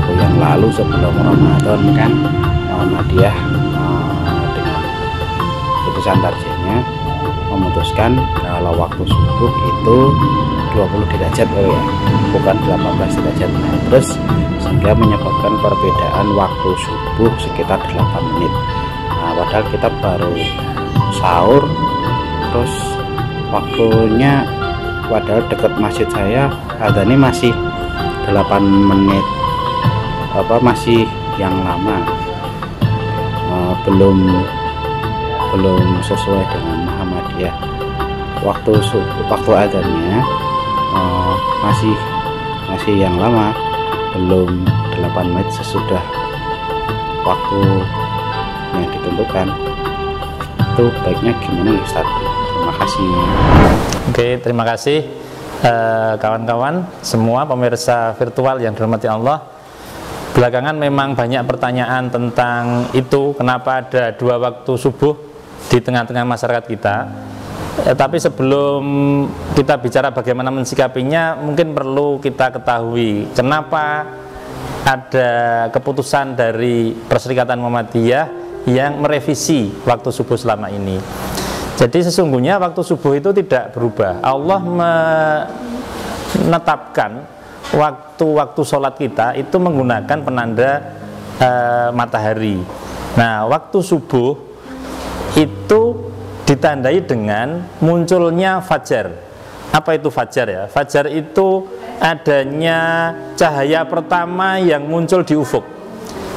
minggu yang lalu sebelum Ramadan kan Muhammadiyah dengan putusan tarjihnya memutuskan kalau waktu subuh itu 20 derajat ya, bukan 18 derajat. Nah, terus sehingga menyebabkan perbedaan waktu subuh sekitar 8 menit. Nah, padahal kita baru sahur, terus waktunya padahal dekat masjid saya adanya masih 8 menit, masih yang lama, belum sesuai dengan Muhammadiyah. Waktu adanya masih yang lama, belum 8 menit sesudah waktu yang ditentukan. Itu baiknya gimana Ustaz? Terima kasih. Oke, terima kasih kawan-kawan semua pemirsa virtual yang dirahmati Allah. Belakangan memang banyak pertanyaan tentang itu, kenapa ada 2 waktu subuh di tengah-tengah masyarakat kita. Tapi sebelum kita bicara bagaimana mensikapinya, mungkin perlu kita ketahui kenapa ada keputusan dari Perserikatan Muhammadiyah yang merevisi waktu subuh selama ini. Jadi sesungguhnya waktu subuh itu tidak berubah. Allah menetapkan waktu-waktu sholat kita itu menggunakan penanda matahari. Nah, waktu subuh itu ditandai dengan munculnya fajar. Apa itu fajar ya? Fajar itu adanya cahaya pertama yang muncul di ufuk.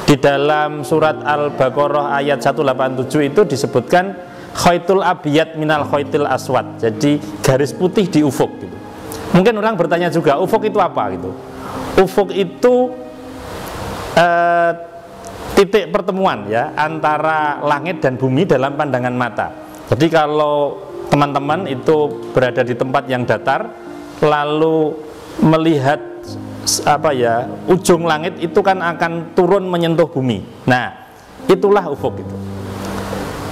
Di dalam surat Al-Baqarah ayat 187 itu disebutkan khaitul abiyat minal khaitil aswad. Jadi garis putih di ufuk gitu. Mungkin orang bertanya juga, ufuk itu apa gitu? Ufuk itu titik pertemuan ya antara langit dan bumi dalam pandangan mata. Jadi kalau teman-teman itu berada di tempat yang datar lalu melihat ujung langit itu kan akan turun menyentuh bumi. Nah, itulah ufuk itu.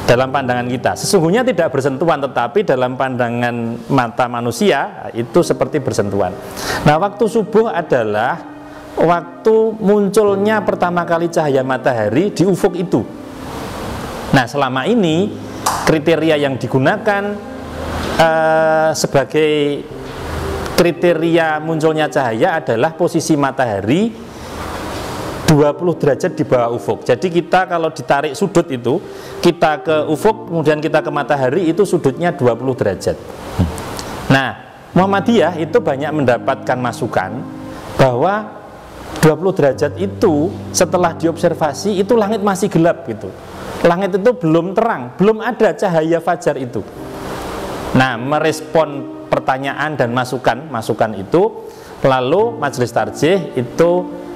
Dalam pandangan kita sesungguhnya tidak bersentuhan, tetapi dalam pandangan mata manusia itu seperti bersentuhan. Nah, waktu subuh adalah waktu munculnya pertama kali cahaya matahari di ufuk itu. Nah, selama ini kriteria yang digunakan sebagai kriteria munculnya cahaya adalah posisi matahari 20 derajat di bawah ufuk. Jadi kita kalau ditarik sudut itu, kita ke ufuk kemudian kita ke matahari, itu sudutnya 20 derajat. Nah, Muhammadiyah itu banyak mendapatkan masukan bahwa 20 derajat itu setelah diobservasi itu langit masih gelap gitu. Langit itu belum terang, belum ada cahaya fajar itu. Nah, merespon pertanyaan dan masukan itu, lalu Majelis Tarjih itu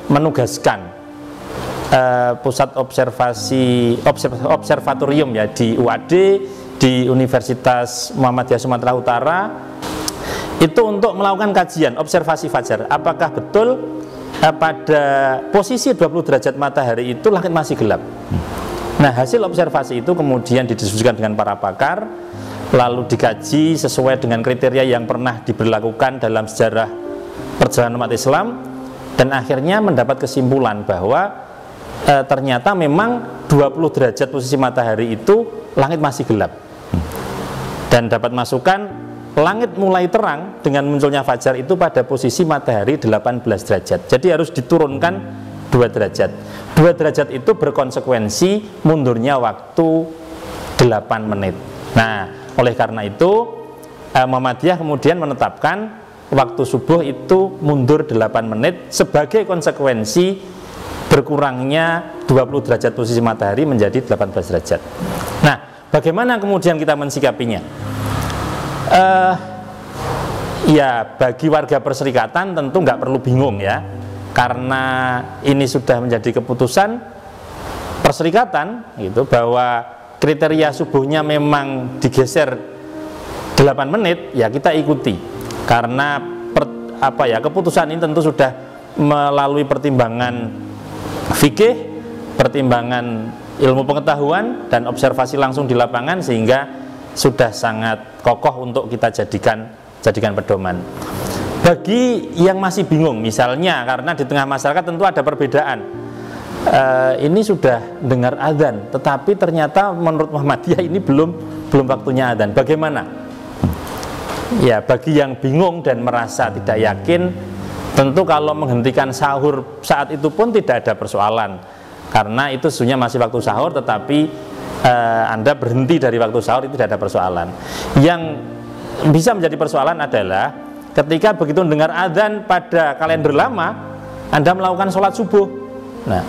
menugaskan pusat observatorium ya di UAD, di Universitas Muhammadiyah Sumatera Utara itu untuk melakukan kajian observasi fajar. Apakah betul pada posisi 20 derajat matahari itu langit masih gelap? Nah, hasil observasi itu kemudian didiskusikan dengan para pakar, lalu dikaji sesuai dengan kriteria yang pernah diberlakukan dalam sejarah perjalanan umat Islam, dan akhirnya mendapat kesimpulan bahwa ternyata memang 20 derajat posisi matahari itu langit masih gelap. Dan dapat masukan langit mulai terang dengan munculnya fajar itu pada posisi matahari 18 derajat. Jadi harus diturunkan 2 derajat. 2 derajat itu berkonsekuensi mundurnya waktu 8 menit. Nah, oleh karena itu Muhammadiyah kemudian menetapkan waktu subuh itu mundur 8 menit sebagai konsekuensi berkurangnya 20 derajat posisi matahari menjadi 18 derajat. Nah, bagaimana kemudian kita mensikapinya? Ya, bagi warga perserikatan tentu nggak perlu bingung ya, karena ini sudah menjadi keputusan perserikatan gitu, bahwa kriteria subuhnya memang digeser 8 menit, ya kita ikuti. Karena keputusan ini tentu sudah melalui pertimbangan fikih, pertimbangan ilmu pengetahuan dan observasi langsung di lapangan, sehingga sudah sangat kokoh untuk kita jadikan pedoman. Bagi yang masih bingung, misalnya karena di tengah masyarakat tentu ada perbedaan, ini sudah dengar adzan, tetapi ternyata menurut Muhammadiyah ini belum waktunya adzan. Bagaimana? Ya, bagi yang bingung dan merasa tidak yakin, tentu kalau menghentikan sahur saat itu pun tidak ada persoalan, karena itu sebenarnya masih waktu sahur, tetapi Anda berhenti dari waktu sahur itu tidak ada persoalan. Yang bisa menjadi persoalan adalah ketika begitu mendengar adzan pada kalender lama, Anda melakukan sholat subuh. Nah,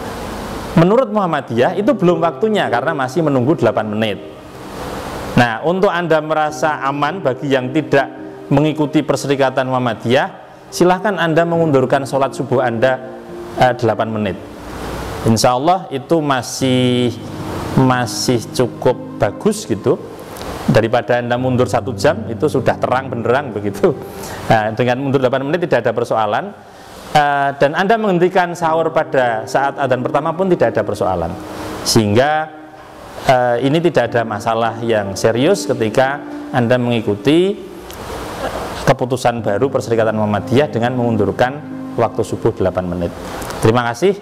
menurut Muhammadiyah itu belum waktunya karena masih menunggu 8 menit. Nah, untuk Anda merasa aman bagi yang tidak mengikuti perserikatan Muhammadiyah, silahkan Anda mengundurkan sholat subuh Anda 8 menit. Insya Allah itu masih cukup bagus gitu, daripada Anda mundur 1 jam, itu sudah terang benderang begitu. Nah, dengan mundur 8 menit tidak ada persoalan, dan Anda menghentikan sahur pada saat adzan pertama pun tidak ada persoalan, sehingga ini tidak ada masalah yang serius ketika Anda mengikuti keputusan baru Perserikatan Muhammadiyah dengan mengundurkan waktu subuh 8 menit. Terima kasih,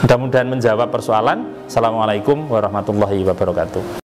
mudah-mudahan menjawab persoalan. Assalamualaikum warahmatullahi wabarakatuh.